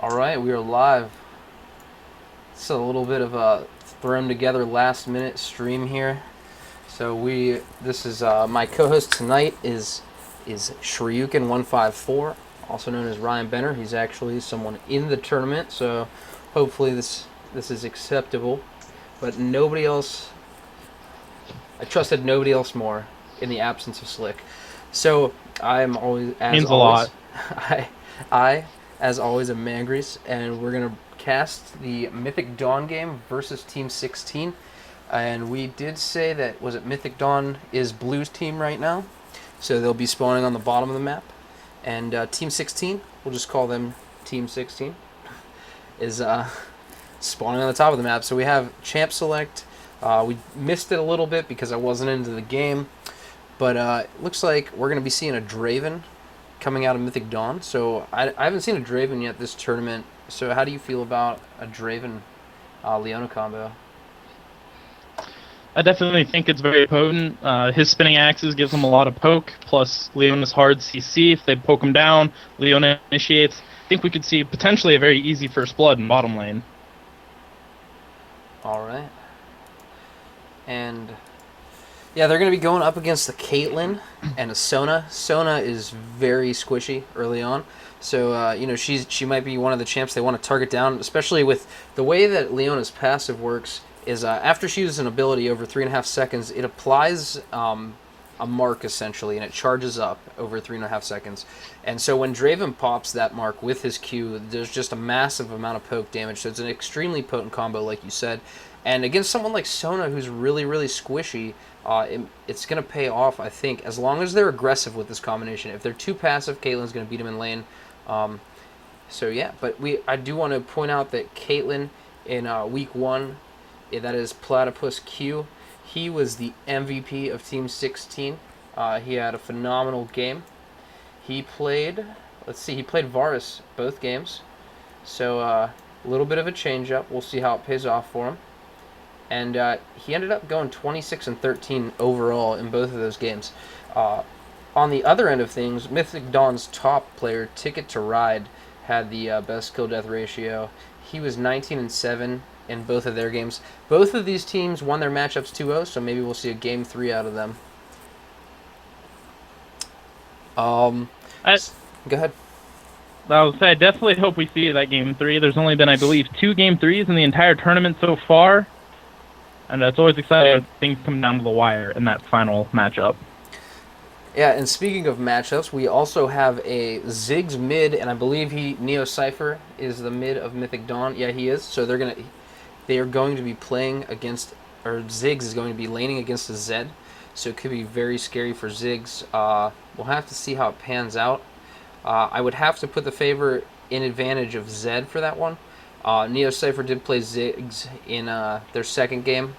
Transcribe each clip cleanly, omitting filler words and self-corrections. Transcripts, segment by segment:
All right, we are live. It's a little bit of a thrown together last minute stream here. This is my co-host tonight is Shryukin154, also known as Ryan Benner. He's actually someone in the tournament, so hopefully this is acceptable. But nobody else, I trusted nobody else more in the absence of Slick. So I'm always, as Means a always, lot. I, I, as always, am Mangrease, and we're gonna cast the Mythic Dawn game versus Team 16. And we did say that Mythic Dawn is Blue's team right now, so they'll be spawning on the bottom of the map, and Team 16, we'll just call them Team 16, is spawning on the top of the map. So we have Champ Select. We missed it a little bit because I wasn't into the game. But it looks like we're going to be seeing a Draven coming out of Mythic Dawn. So I haven't seen a Draven yet this tournament. So how do you feel about a Draven Leona combo? I definitely think it's very potent. His spinning axes gives him a lot of poke, plus Leona's hard CC. If they poke him down, Leona initiates. I think we could see potentially a very easy first blood in bottom lane. All right. And yeah, they're going to be going up against the Caitlyn and a Sona. Sona is very squishy early on. So, she might be one of the champs they want to target down, especially with the way that Leona's passive works is after she uses an ability over 3.5 seconds, it applies a mark essentially, and it charges up over 3.5 seconds. And so when Draven pops that mark with his Q, there's just a massive amount of poke damage. So it's an extremely potent combo, like you said. And against someone like Sona, who's really, really squishy, it's going to pay off, I think, as long as they're aggressive with this combination. If they're too passive, Caitlyn's going to beat him in lane. But I do want to point out that Caitlyn in week 1, that is Platypus Q, he was the MVP of Team 16. He had a phenomenal game. He played Varus both games. So a little bit of a change up. We'll see how it pays off for him. And he ended up going 26 and 13 overall in both of those games. On the other end of things, Mythic Dawn's top player, Ticket to Ride, had the best kill-death ratio. He was 19 and 7 in both of their games. Both of these teams won their matchups 2-0, so maybe we'll see a game 3 out of them. I, Go ahead. I would say I definitely hope we see that game 3. There's only been, I believe, 2 game 3s in the entire tournament so far. And it's always exciting when things come down to the wire in that final matchup. Yeah, and speaking of matchups, we also have a Ziggs mid, and I believe Neo Cypher is the mid of Mythic Dawn. Yeah, he is. So they are going to be playing against, or Ziggs is going to be laning against a Zed. So it could be very scary for Ziggs. We'll have to see how it pans out. I would have to put the favor in advantage of Zed for that one. Neo Cypher did play Ziggs in their second game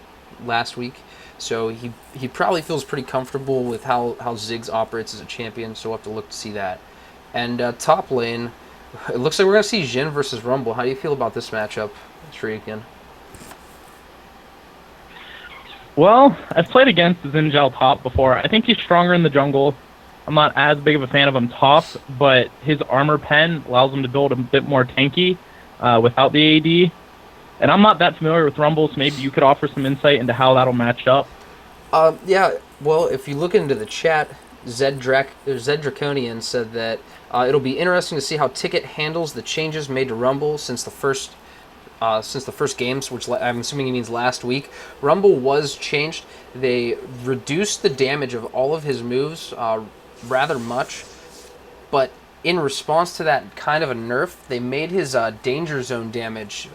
last week, so he probably feels pretty comfortable with how Ziggs operates as a champion, so we'll have to look to see that. And top lane, it looks like we're going to see Jhin versus Rumble. How do you feel about this matchup, Shuriken? Well, I've played against Zinjal top before. I think he's stronger in the jungle. I'm not as big of a fan of him top, but his armor pen allows him to build a bit more tanky without the AD. And I'm not that familiar with Rumble, so maybe you could offer some insight into how that'll match up. Yeah, well, if you look into the chat, Zed Draconian said that it'll be interesting to see how Ticket handles the changes made to Rumble since the first games, which I'm assuming he means last week. Rumble was changed. They reduced the damage of all of his moves rather much, but in response to that kind of a nerf, they made his danger zone damage.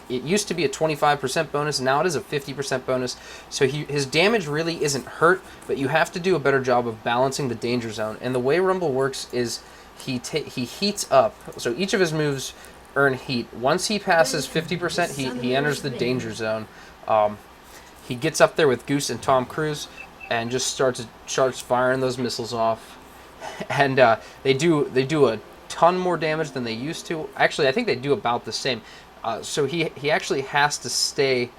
It used to be a 25% bonus, now it is a 50% bonus. So his damage really isn't hurt, but you have to do a better job of balancing the danger zone. And the way Rumble works is he heats up. So each of his moves earn heat. Once he passes 50% heat, he enters the danger zone. He gets up there with Goose and Tom Cruise and just starts firing those missiles off. And they do a ton more damage than they used to. Actually, I think they do about the same. So he actually has to stay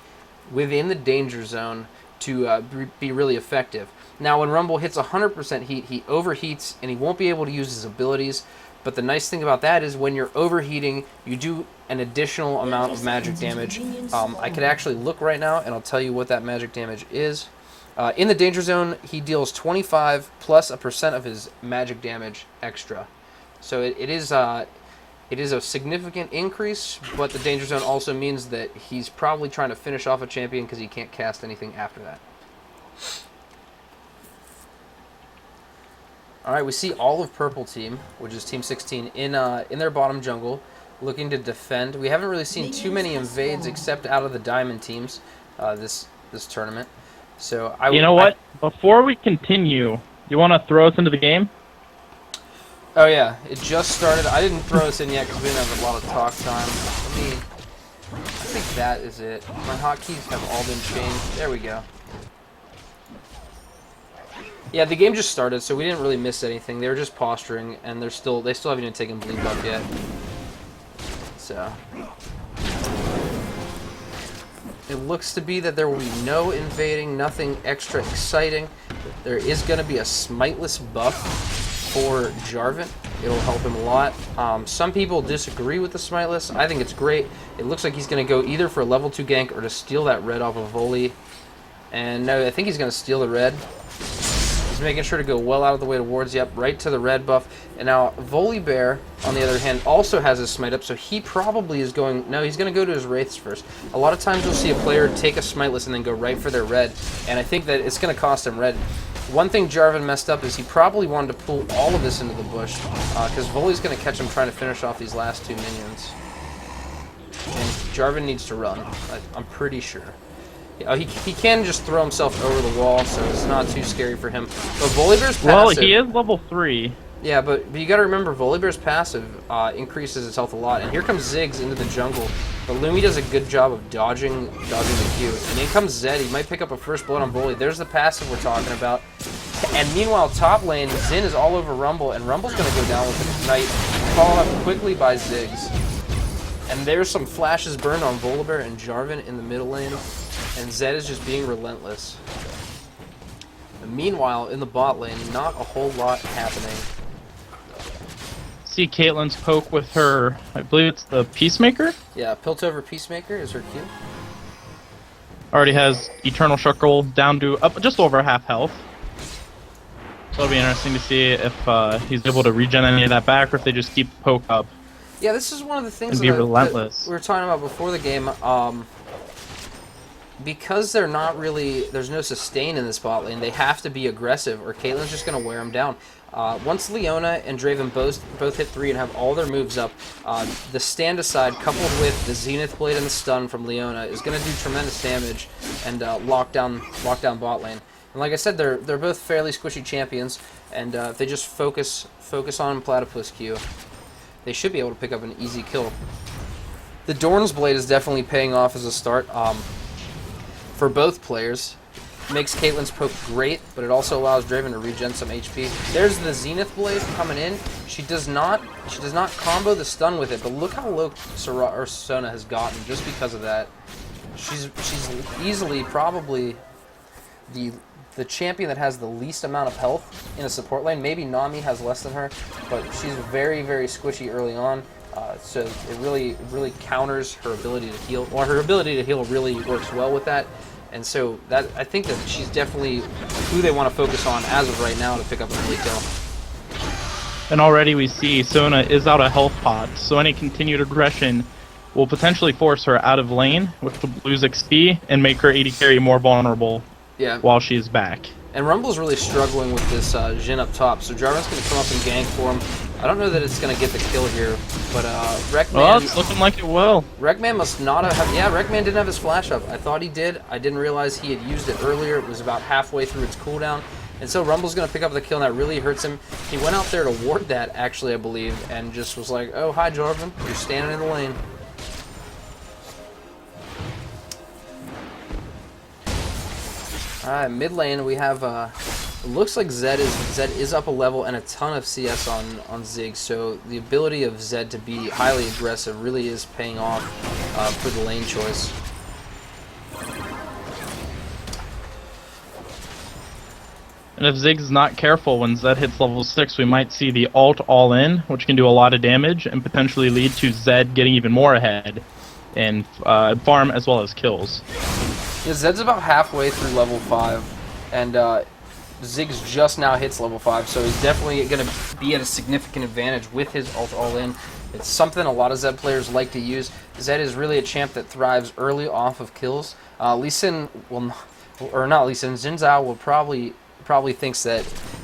within the danger zone to be really effective. Now, when Rumble hits 100% heat, he overheats and he won't be able to use his abilities. But the nice thing about that is when you're overheating, you do an additional amount of magic damage. I could actually look right now, and I'll tell you what that magic damage is. In the danger zone, he deals 25 plus a percent of his magic damage extra. So it is a significant increase, but the danger zone also means that he's probably trying to finish off a champion because he can't cast anything after that. All right, we see all of purple team, which is team 16, in their bottom jungle, looking to defend. We haven't really seen too many invades except out of the diamond teams this tournament. So you know what? Before we continue, you want to throw us into the game? Oh yeah, it just started. I didn't throw us in yet because we didn't have a lot of talk time. I think that is it. My hotkeys have all been changed. There we go. Yeah, the game just started, so we didn't really miss anything. They were just posturing, and they still haven't even taken bleed buff yet. So it looks to be that there will be no invading, nothing extra exciting. There is going to be a smiteless buff for Jarvan. It'll help him a lot. Some people disagree with the smiteless. I think it's great. It looks like he's going to go either for a level 2 gank or to steal that red off of Volley. And no, I think he's going to steal the red. He's making sure to go well out of the way towards, yep, right to the red buff. And now Volibear, on the other hand, also has his smite up, so he probably is going... No, he's going to go to his Wraiths first. A lot of times you'll see a player take a smiteless and then go right for their red, and I think that it's going to cost him red. One thing Jarvan messed up is he probably wanted to pull all of this into the bush, because Volley's going to catch him trying to finish off these last 2 minions. And Jarvan needs to run, I'm pretty sure. He can just throw himself over the wall, so it's not too scary for him. But Volibear's passive... Well, he is level 3. Yeah, but you got to remember, Volibear's passive increases his health a lot. And here comes Ziggs into the jungle. But Lumi does a good job of dodging the Q. And in comes Zed. He might pick up a first blood on Volley. There's the passive we're talking about. And meanwhile, top lane, Xin is all over Rumble, and Rumble's going to go down with an Ignite, followed up quickly by Ziggs. And there's some flashes burned on Volibear and Jarvan in the middle lane. And Zed is just being relentless. And meanwhile, in the bot lane, not a whole lot happening. See Caitlyn's poke with her, I believe it's the Peacemaker? Yeah, Piltover Peacemaker is her Q. Already has Eternal Shuckle down to up just over half health. So it'll be interesting to see if he's able to regen any of that back or if they just keep the poke up. Yeah, this is one of the things and be relentless. That we were talking about before the game. Because they're not really, there's no sustain in this bot lane, they have to be aggressive or Caitlyn's just going to wear them down. Once Leona and Draven both hit 3 and have all their moves up, the stand aside coupled with the Zenith Blade and the stun from Leona is going to do tremendous damage and lock down bot lane. And like I said, they're both fairly squishy champions, and if they just focus on Platypus Q, they should be able to pick up an easy kill. The Dorn's Blade is definitely paying off as a start. For both players, makes Caitlyn's poke great, but it also allows Draven to regen some HP. There's the Zenith Blade coming in. She does not combo the stun with it, but look how low Sona has gotten just because of that. She's easily probably the champion that has the least amount of health in a support lane. Maybe Nami has less than her, but she's very, very squishy early on. So it really counters her ability to heal. Well, her ability to heal really works well with that. And so that I think that she's definitely who they want to focus on as of right now to pick up an early kill. And already we see Sona is out of health pot, so any continued aggression will potentially force her out of lane, which will lose XP and make her AD carry more vulnerable while she's back. And Rumble's really struggling with this Jhin up top, so Jarvan's going to come up and gank for him. I don't know that it's going to get the kill here, but Wreckman... Well, it's looking like it will. Wreckman must not have... Yeah, Wreckman didn't have his flash up. I thought he did. I didn't realize he had used it earlier. It was about halfway through its cooldown. And so Rumble's going to pick up the kill, and that really hurts him. He went out there to ward that, actually, I believe, and just was like, oh, hi, Jarvan. You're standing in the lane. Alright, mid lane we have, it looks like Zed is up a level and a ton of CS on Ziggs, so the ability of Zed to be highly aggressive really is paying off for the lane choice. And if Zig's not careful when Zed hits level 6, we might see the ult all in, which can do a lot of damage and potentially lead to Zed getting even more ahead in farm as well as kills. Yeah, Zed's about halfway through level 5, and Ziggs just now hits level 5, so he's definitely going to be at a significant advantage with his ult all in. It's something a lot of Zed players like to use. Zed is really a champ that thrives early off of kills. Lee Sin will, or not Lee Sin, Xin Zhao will probably thinks that,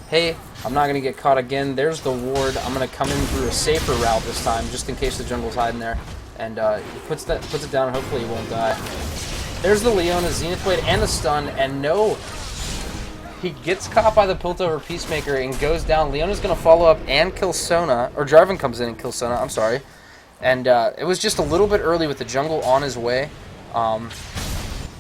hey, I'm not going to get caught again. There's the ward. I'm going to come in through a safer route this time, just in case the jungle's hiding there. And he puts it down, and hopefully he won't die. There's the Leona, Zenith Blade, and the stun, and no, he gets caught by the Piltover Peacemaker and goes down. Leona's going to follow up and kill Sona, or Jarvan comes in and kills Sona, I'm sorry. And it was just a little bit early with the jungle on his way, and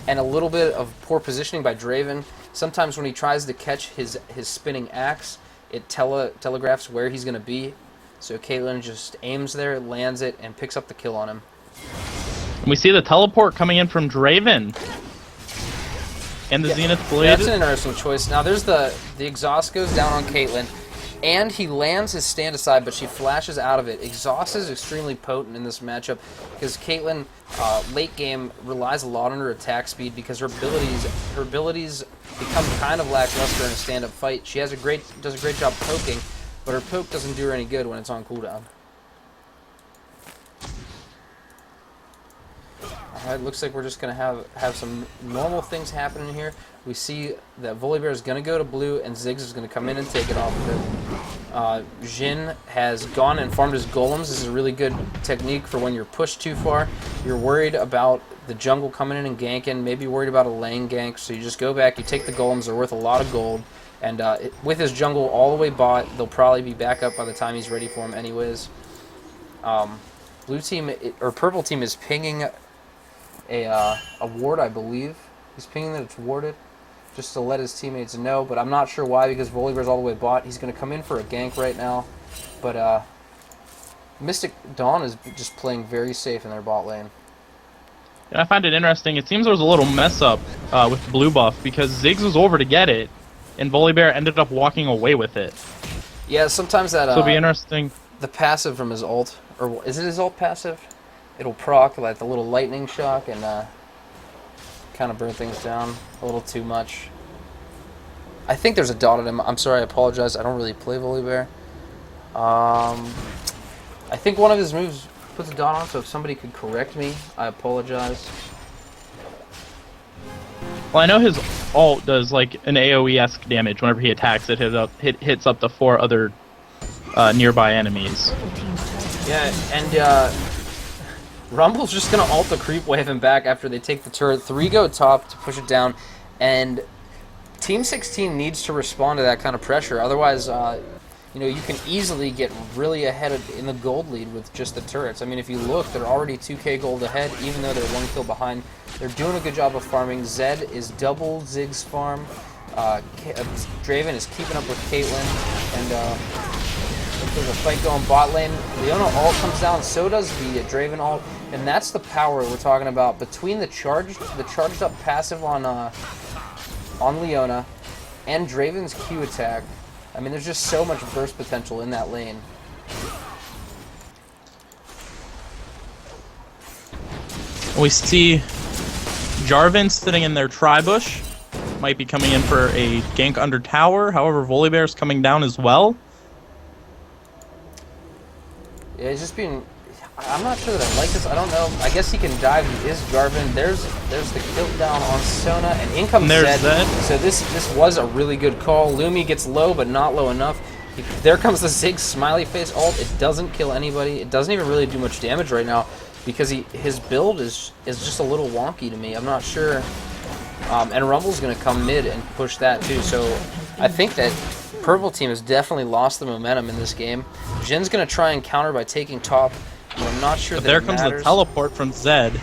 a little bit of poor positioning by Draven. Sometimes when he tries to catch his spinning axe, it telegraphs where he's going to be. So Caitlyn just aims there, lands it, and picks up the kill on him. We see the teleport coming in from Draven. And the Zenith Blade. Yeah, that's an interesting choice. Now there's the exhaust goes down on Caitlyn, and he lands his stand aside, but she flashes out of it. Exhaust is extremely potent in this matchup because Caitlyn, late game, relies a lot on her attack speed because her abilities become kind of lackluster in a stand-up fight. She does a great job poking, but her poke doesn't do her any good when it's on cooldown. Alright, looks like we're just going to have some normal things happening here. We see that Volibear is going to go to blue, and Ziggs is going to come in and take it off of it. Jhin has gone and farmed his golems. This is a really good technique for when you're pushed too far. You're worried about the jungle coming in and ganking, maybe worried about a lane gank, so you just go back, you take the golems, they're worth a lot of gold. And with his jungle all the way bot, they'll probably be back up by the time he's ready for him anyways. Blue team, or purple team is pinging a ward, I believe. He's pinging that it's warded, just to let his teammates know, but I'm not sure why, because Volibear's all the way bot. He's going to come in for a gank right now, but Mystic Dawn is just playing very safe in their bot lane. And I find it interesting. It seems there was a little mess up with the blue buff because Ziggs was over to get it, and Volibear ended up walking away with it. Yeah, sometimes that... So it'll be interesting. The passive from his ult, or is it his ult passive? It'll proc like the little lightning shock and kind of burn things down a little too much. I think there's a dot on him. I'm sorry, I apologize. I don't really play Volibear. I think one of his moves puts a dot on, so if somebody could correct me, I apologize. Well, I know his ult does like an AoE-esque damage whenever he attacks. It hits up to 4 other nearby enemies. Yeah, and Rumble's just going to ult the creep wave him back after they take the turret. 3 go top to push it down, and Team 16 needs to respond to that kind of pressure. Otherwise, you can easily get really ahead in the gold lead with just the turrets. I mean, if you look, they're already 2k gold ahead, even though they're 1 kill behind. They're doing a good job of farming. Zed is double Ziggs farm. Draven is keeping up with Caitlyn, and there's a fight going bot lane. Leona ult comes down, so does the Draven ult, and that's the power we're talking about between the charged up passive on Leona and Draven's Q attack. I mean, there's just so much burst potential in that lane. We see Jarvan sitting in their tri-bush. Might be coming in for a gank under tower. However, Volibear's coming down as well. Yeah, he's just being... I'm not sure that I like this. I don't know. I guess he can dive. He is Jarvan. There's the kill down on Sona, and in comes Zed. So this was a really good call. Lumi gets low, but not low enough. There comes the Ziggs smiley face ult. It doesn't kill anybody. It doesn't even really do much damage right now because his build is just a little wonky to me. I'm not sure. And Rumble's going to come mid and push that too. So I think that Purple team has definitely lost the momentum in this game. Jin's going to try and counter by taking top. I'm not sure but that there comes the teleport from Zed.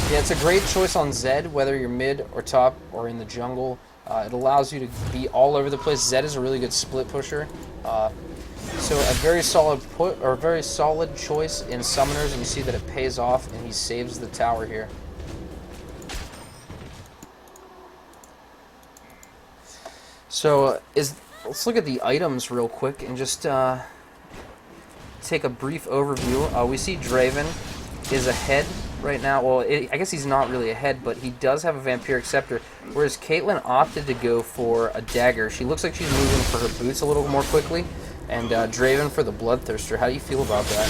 Yeah, it's a great choice on Zed, whether you're mid or top or in the jungle. It allows you to be all over the place. Zed is a really good split pusher. So a very solid choice in summoners, and you see that it pays off, and he saves the tower here. So let's look at the items real quick and just take a brief overview. We see Draven is ahead right now. Well, I guess he's not really ahead, but he does have a Vampiric Scepter, whereas Caitlyn opted to go for a dagger. She looks like she's moving for her boots a little more quickly, and Draven for the Bloodthirster. How do you feel about that?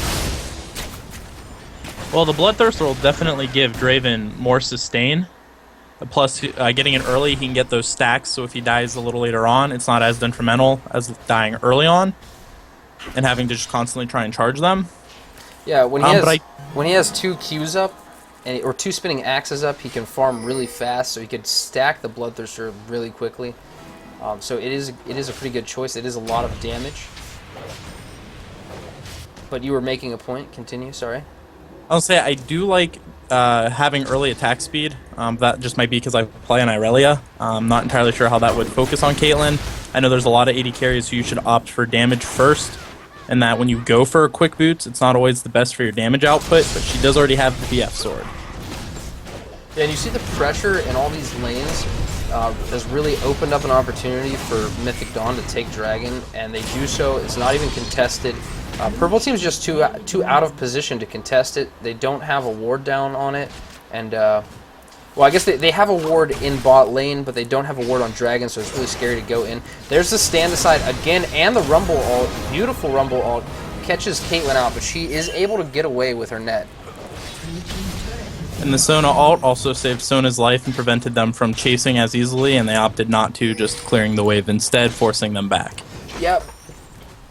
Well, the Bloodthirster will definitely give Draven more sustain. Plus, getting it early, he can get those stacks, so if he dies a little later on, it's not as detrimental as dying early on and having to just constantly try and charge them. Yeah, when he has 2 Qs up, or 2 spinning axes up, he can farm really fast, so he could stack the Bloodthirster really quickly. So it is a pretty good choice. It is a lot of damage. But you were making a point. Continue, sorry. I'll say I do like having early attack speed. That just might be because I play on Irelia. I'm not entirely sure how that would focus on Caitlyn. I know there's a lot of AD carries who you should opt for damage first, and that when you go for quick boots, it's not always the best for your damage output, but she does already have the BF sword. Yeah, and you see the pressure in all these lanes has really opened up an opportunity for Mythic Dawn to take Dragon, and they do so. It's not even contested. Purple team's just too out of position to contest it. They don't have a ward down on it, and well, I guess they have a ward in bot lane, but they don't have a ward on Dragon, so it's really scary to go in. There's the stand aside again, and the Rumble ult, beautiful Rumble ult, catches Caitlyn out, but she is able to get away with her net. And the Sona ult also saved Sona's life and prevented them from chasing as easily, and they opted not to, just clearing the wave instead, forcing them back. Yep.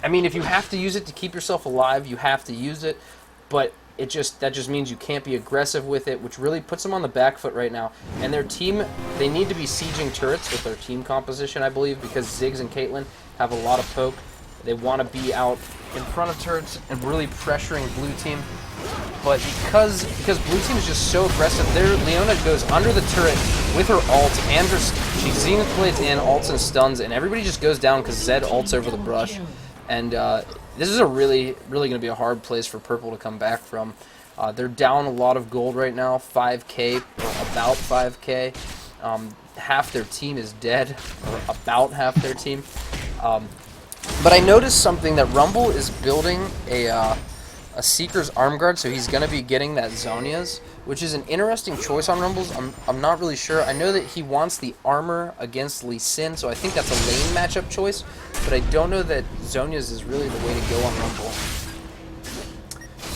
I mean, if you have to use it to keep yourself alive, you have to use it, but that just means you can't be aggressive with it, which really puts them on the back foot right now. And their team, they need to be sieging turrets with their team composition, I believe, because Ziggs and Caitlyn have a lot of poke. They want to be out in front of turrets and really pressuring blue team. But because blue team is just so aggressive, Leona goes under the turret with her ult, and she zenith blades in, ults and stuns, and everybody just goes down because Zed ults over the brush. And this is a really going to be a hard place for Purple to come back from. They're down a lot of gold right now, 5k, or about 5k. Half their team is dead, or about half their team. But I noticed something, that Rumble is building a Seeker's Arm Guard, so he's going to be getting that Zhonya's, which is an interesting choice on Rumbles. I'm not really sure. I know that he wants the armor against Lee Sin, so I think that's a lane matchup choice, but I don't know that Zhonya's is really the way to go on Rumble.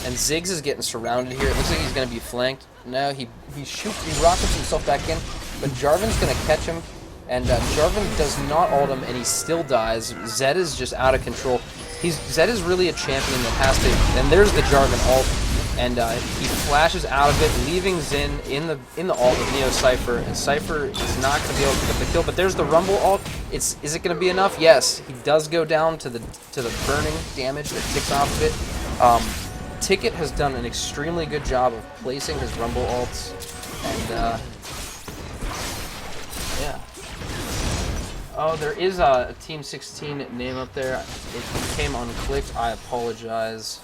And Ziggs is getting surrounded here. It looks like he's going to be flanked. No, he rockets himself back in, but Jarvan's going to catch him, and Jarvan does not ult him, and he still dies. Zed is just out of control. Zed is really a champion that has to, and there's the Jarvan ult, and he flashes out of it, leaving Xin in the ult of Neo Cypher, and Cypher is not going to be able to pick up the kill, but there's the Rumble ult. Is it going to be enough? Yes, he does go down to the burning damage that ticks off of it. Ticket has done an extremely good job of placing his Rumble ults, and yeah. Oh, there is a Team 16 name up there. It came unclicked. I apologize.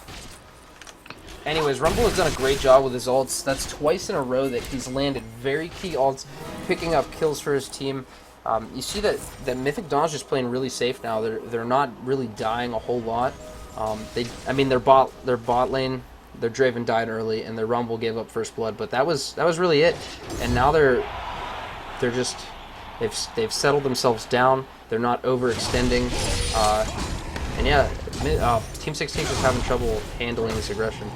Anyways, Rumble has done a great job with his ults. That's twice in a row that he's landed very key ults, picking up kills for his team. You see that Mythic Dawn's just playing really safe now. They're not really dying a whole lot. Their bot lane, their Draven died early, and their Rumble gave up first blood. But that was really it. And now they're just. They've settled themselves down. They're not overextending, and yeah, Team 16 is having trouble handling this aggression.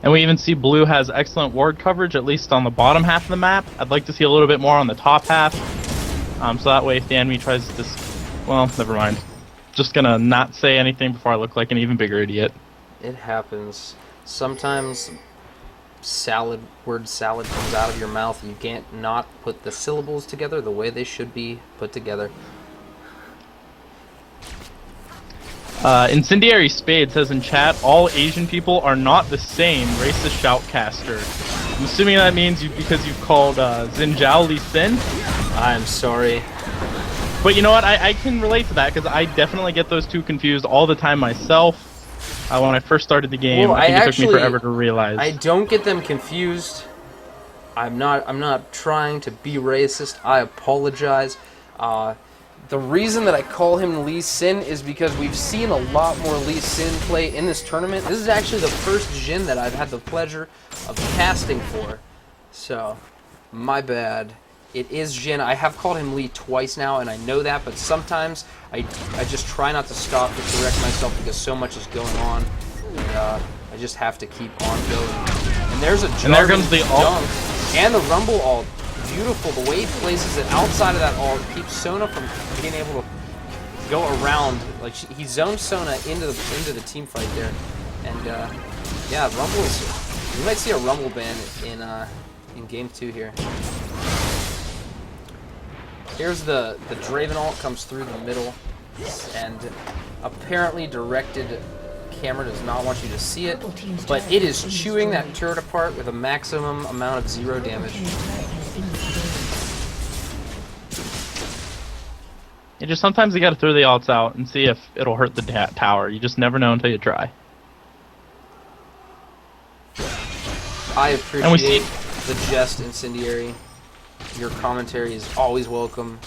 And we even see Blue has excellent ward coverage, at least on the bottom half of the map. I'd like to see a little bit more on the top half, so that way if the enemy tries to, well, never mind. Just gonna not say anything before I look like an even bigger idiot. It happens. Sometimes word salad comes out of your mouth. You can't not put the syllables together the way they should be put together. Incendiary Spade says in chat, all Asian people are not the same, racist shoutcaster. I'm assuming that means because you've called Xin Lee Sin. I'm sorry. But you know what, I can relate to that, because I definitely get those two confused all the time myself. When I first started the game, well, I think it took me forever to realize. I don't get them confused. I'm not trying to be racist. I apologize. The reason that I call him Lee Sin is because we've seen a lot more Lee Sin play in this tournament. This is actually the first Jhin that I've had the pleasure of casting for. So, my bad. It is Jhin. I have called him Lee twice now, and I know that, but sometimes I just try not to stop to correct myself because so much is going on. And, I just have to keep on going. And there's a And there comes the ult. dunk. And the Rumble ult. Beautiful. The way he places it outside of that ult keeps Sona from being able to go around. Like he zones Sona into the team fight there. And yeah, Rumble is. We might see a Rumble ban in game 2 here. Here's the Draven ult comes through the middle, and apparently directed camera does not want you to see it, but it is chewing that turret apart with a maximum amount of 0 damage. You just sometimes you gotta throw the ults out and see if it'll hurt the tower. You just never know until you try. I And we appreciate see- the jest, Incendiary. Your commentary is always welcome.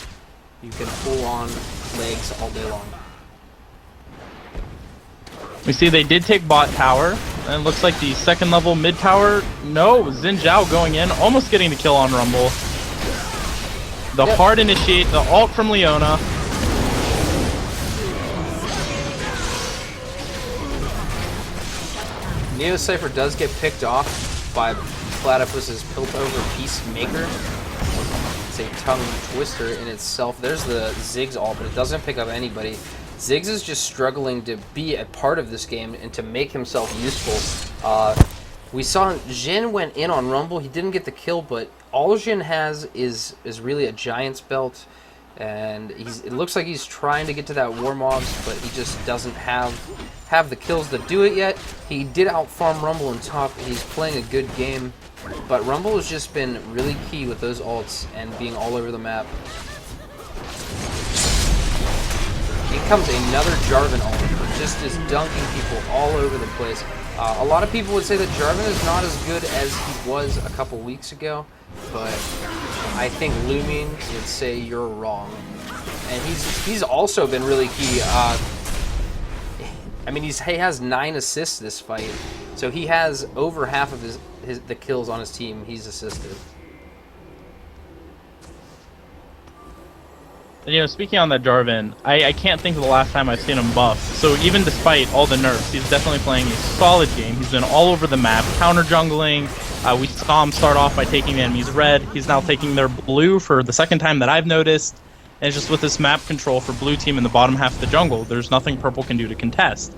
You can pull on legs all day long. We see they did take bot tower, and it looks like the second level mid tower. No, Xin Zhao going in, almost getting the kill on Rumble. The Yep. hard initiate, the ult from Leona. Neo Cypher does get picked off by Platypus's Piltover Peacemaker. It's a tongue twister in itself. There's the Ziggs ult, but it doesn't pick up anybody. Ziggs is just struggling to be a part of this game and to make himself useful. We saw Jhin went in on Rumble. He didn't get the kill, but all Jhin has is really a Giant's Belt. And it looks like he's trying to get to that War Mobs, but he just doesn't have the kills to do it yet. He did outfarm Rumble in top. He's playing a good game, but Rumble has just been really key with those ults and being all over the map. In comes another Jarvan ult, just is dunking people all over the place. A lot of people would say that Jarvan is not as good as he was a couple weeks ago, but I think Looming would say you're wrong. And he's also been really key. I mean, he has 9 assists this fight, so he has over half of the kills on his team he's assisted. And, you know, speaking on that Jarvan, I can't think of the last time I've seen him buff. So even despite all the nerfs, he's definitely playing a solid game. He's been all over the map, counter jungling. We saw him start off by taking the enemy's red. He's now taking their blue for the second time that I've noticed. And just with this map control for blue team in the bottom half of the jungle, there's nothing purple can do to contest.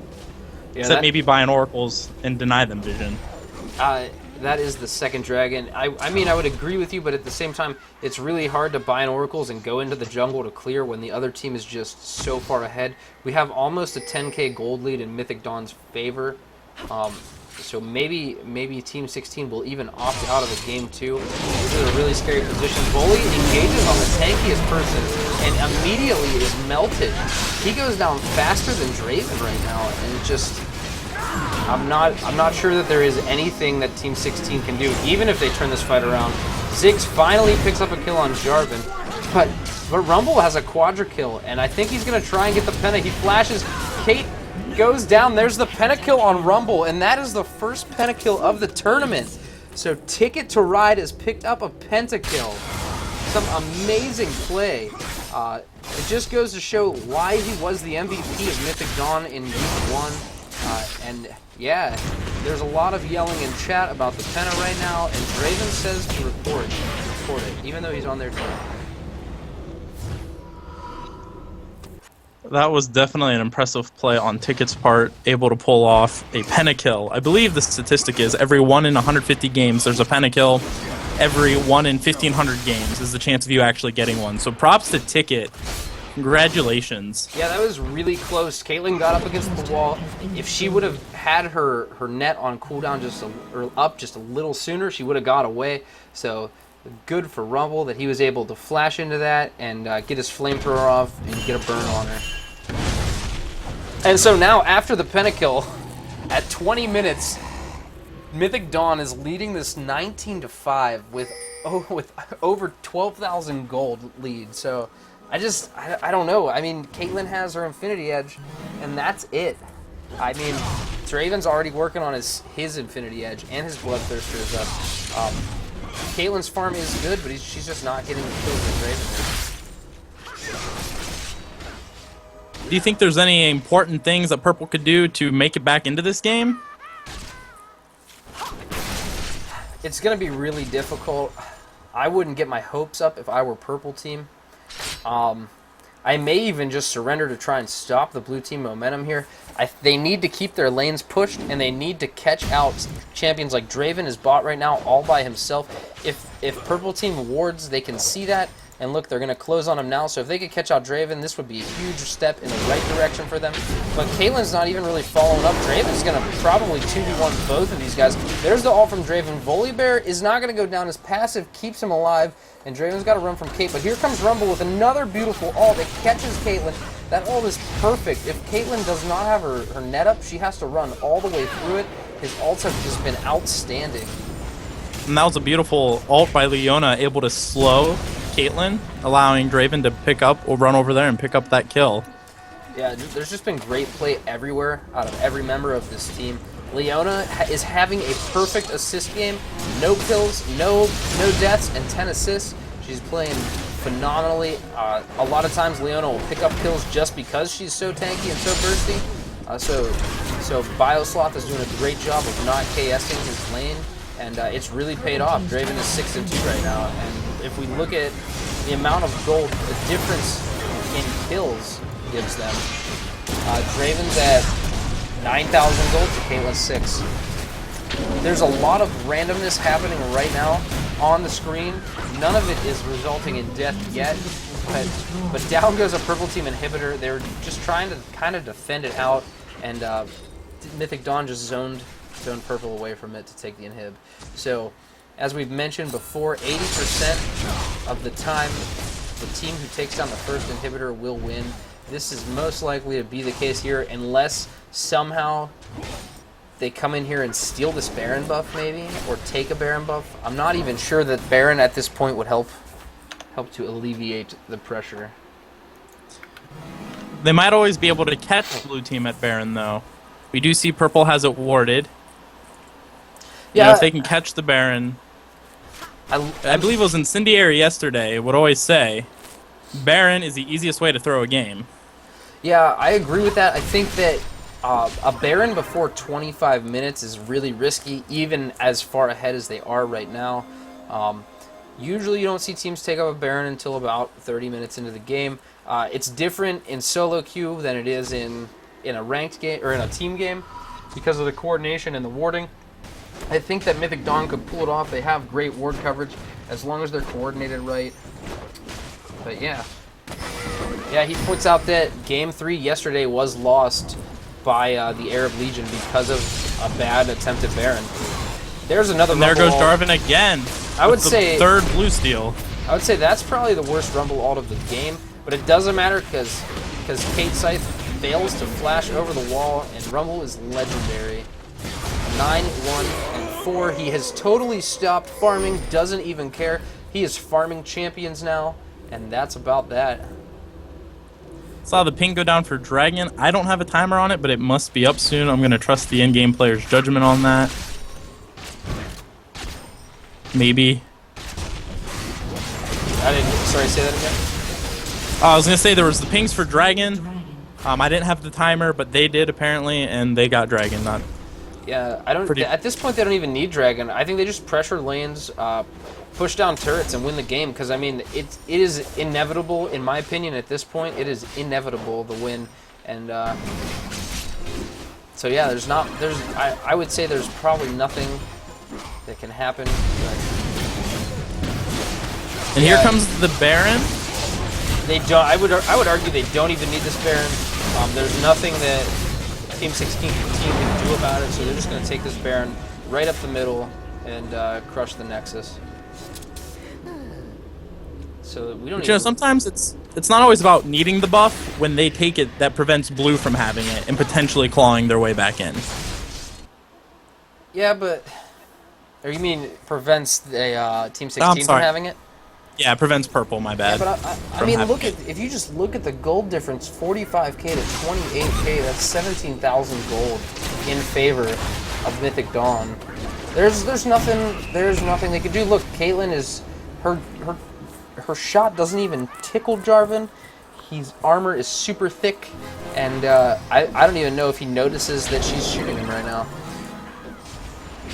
Yeah, Except maybe buy an oracles and deny them vision. That is the second dragon. I mean, I would agree with you, but at the same time, it's really hard to buy an oracles and go into the jungle to clear when the other team is just so far ahead. We have almost a 10k gold lead in Mythic Dawn's favor. So maybe Team 16 will even opt out of the game too. This is a really scary position. Bully engages on the tankiest person and immediately is melted. He goes down faster than Draven right now, and just I'm not sure that there is anything that Team 16 can do, even if they turn this fight around. Ziggs finally picks up a kill on Jarvan, but Rumble has a quadra kill, and I think he's gonna try and get the Penna. He flashes. Kate goes down. There's the pentakill on Rumble, and that is the first pentakill of the tournament. So Ticket to Ride has picked up a pentakill. Some amazing play. It just goes to show why he was the MVP of Mythic Dawn in Week 1. And yeah, there's a lot of yelling in chat about the Penna right now, and Draven says to report it, even though he's on their team. That was definitely an impressive play on Ticket's part, able to pull off a pentakill. I believe the statistic is every 1 in 150 games there's a pentakill. Every 1 in 1,500 games is the chance of you actually getting one. So props to Ticket. Congratulations. Yeah, that was really close. Caitlyn got up against the wall. If she would have had her net on cooldown up just a little sooner, she would have got away. So good for Rumble that he was able to flash into that and get his flamethrower off and get a burn on her. And so now, after the pentakill, at 20 minutes, Mythic Dawn is leading this 19-5 with over 12,000 gold lead. So I don't know. I mean, Caitlyn has her Infinity Edge, and that's it. I mean, Draven's already working on his Infinity Edge, and his Bloodthirster is up. Caitlyn's farm is good, but she's just not getting the kills that Draven is. Do you think there's any important things that Purple could do to make it back into this game? It's going to be really difficult. I wouldn't get my hopes up if I were Purple team. I may even just surrender to try and stop the blue team momentum here. They need to keep their lanes pushed, and they need to catch out champions like Draven is bot right now all by himself. If Purple team wards, they can see that, and look, they're going to close on him now. So if they could catch out Draven, this would be a huge step in the right direction for them. But Caitlyn's not even really following up. Draven's going to probably 2v1 both of these guys. There's the ult from Draven. Volibear is not going to go down. His passive keeps him alive, and Draven's got to run from Kate. But here comes Rumble with another beautiful ult that catches Caitlyn. That ult is perfect. If Caitlyn does not have her net up, she has to run all the way through it. His ults have just been outstanding. And that was a beautiful ult by Leona, able to slow Caitlyn, allowing Draven to pick up or run over there and pick up that kill. Yeah, there's just been great play everywhere out of every member of this team. Leona is having a perfect assist game. No kills, no deaths, and 10 assists. She's playing phenomenally. A lot of times Leona will pick up kills just because she's so tanky and so bursty. So Biosloth is doing a great job of not KSing his lane, and it's really paid off. Draven is 6-2 right now, and if we look at the amount of gold, the difference in kills gives them. Draven's at 9,000 gold to Caitlyn's 6. There's a lot of randomness happening right now on the screen. None of it is resulting in death yet, but down goes a Purple Team inhibitor. They were just trying to kind of defend it out, and Mythic Dawn just zoned Purple away from it to take the inhib. So, as we've mentioned before, 80% of the time, the team who takes down the first inhibitor will win. This is most likely to be the case here, unless somehow they come in here and steal this Baron buff, maybe, or take a Baron buff. I'm not even sure that Baron at this point would help to alleviate the pressure. They might always be able to catch blue team at Baron, though. We do see Purple has it warded. Yeah, you know, if they can catch the Baron. I believe it was Incendiary yesterday would always say, Baron is the easiest way to throw a game. Yeah, I agree with that. I think that a Baron before 25 minutes is really risky, even as far ahead as they are right now. Usually you don't see teams take up a Baron until about 30 minutes into the game. It's different in solo queue than it is in a ranked game or in a team game because of the coordination and the warding. I think that Mythic Dawn could pull it off. They have great ward coverage as long as they're coordinated right. But yeah. Yeah, he puts out that Game 3 yesterday was lost by the Arab Legion because of a bad attempted Baron. There's another and there Rumble goes ult. Jarvan again. I would say third blue steal. I would say that's probably the worst Rumble ult of the game, but it doesn't matter because Kate Scythe fails to flash over the wall, and Rumble is legendary. 9-1-4. He has totally stopped farming, doesn't even care. He is farming champions now, and that's about that. Saw the ping go down for Dragon. I don't have a timer on it, but it must be up soon. I'm going to trust the in-game player's judgment on that. Maybe. Sorry, say that again? I was going to say there was the pings for Dragon. I didn't have the timer, but they did apparently, and they got Dragon. Not. Yeah, I don't. At this point, they don't even need Dragon. I think they just pressure lanes, push down turrets, and win the game. Because I mean, it is inevitable, in my opinion. At this point, it is inevitable the win, and so yeah, I would say there's probably nothing that can happen. But, and here comes the Baron. They don't. I would argue they don't even need this Baron. There's nothing that Team 16 can do about it, so they're just going to take this Baron right up the middle and crush the Nexus. So we don't. But, you know, sometimes it's not always about needing the buff. When they take it, that prevents blue from having it and potentially clawing their way back in. Yeah, but or you mean prevents the Team 16 from having it? Yeah, it prevents purple. My Yeah, bad. but I From mean, happening. if you just look at the gold difference, 45k to 28k, that's 17,000 gold in favor of Mythic Dawn. There's nothing they could do. Look, Caitlyn is her her shot doesn't even tickle Jarvan. His armor is super thick, and I don't even know if he notices that she's shooting him right now.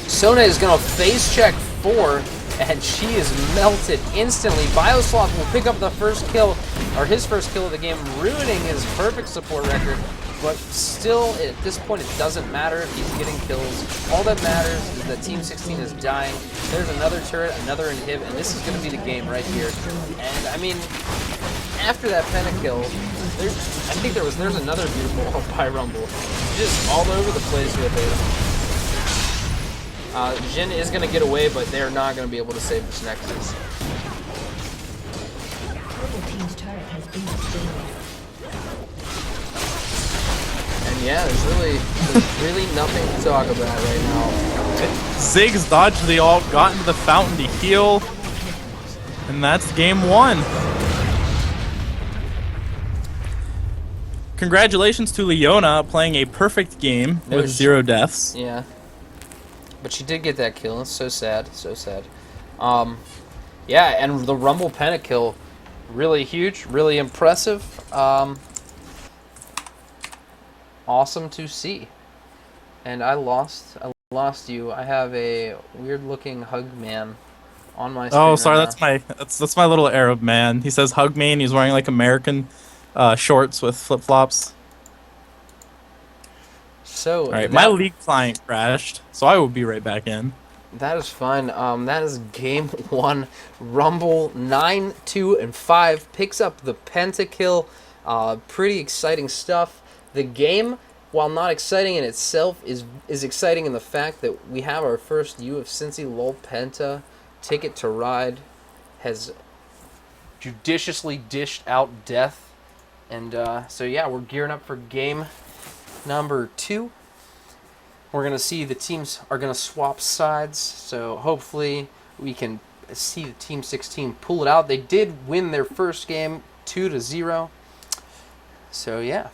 Sona is going to face check 4, and she is melted instantly. Biosloth will pick up the first kill, or his first kill of the game, ruining his perfect support record. But still, at this point, it doesn't matter if he's getting kills. All that matters is that Team 16 is dying. There's another turret, another inhib, and this is going to be the game right here. And, I mean, after that pentakill, I think there's another beautiful ult by Rumble. Just all over the place with it. Jhin is going to get away, but they're not going to be able to save this Nexus. And yeah, there's really nothing to talk about right now. Ziggs dodged the ult, got into the fountain to heal, and that's game 1. Congratulations to Leona playing a perfect game with 0 deaths. Yeah. But she did get that kill. It's so sad. So sad. Yeah, and the Rumble pentakill, really huge, really impressive. Awesome to see. And I lost you. I have a weird-looking hug man on my screen. Oh, sorry, right now. that's my little Arab man. He says hug me, and he's wearing like American shorts with flip flops. So All right, my League client crashed, so I will be right back in. That is fine. That is game 1. Rumble 9, 2, and 5 picks up the pentakill. Pretty exciting stuff. The game, while not exciting in itself, is exciting in the fact that we have our first U of Cincy LOL Penta. Ticket to Ride has judiciously dished out death. And so yeah, we're gearing up for game number 2. We're going to see the teams are going to swap sides, so hopefully we can see the Team 16 pull it out. They did win their first game 2-0. So yeah,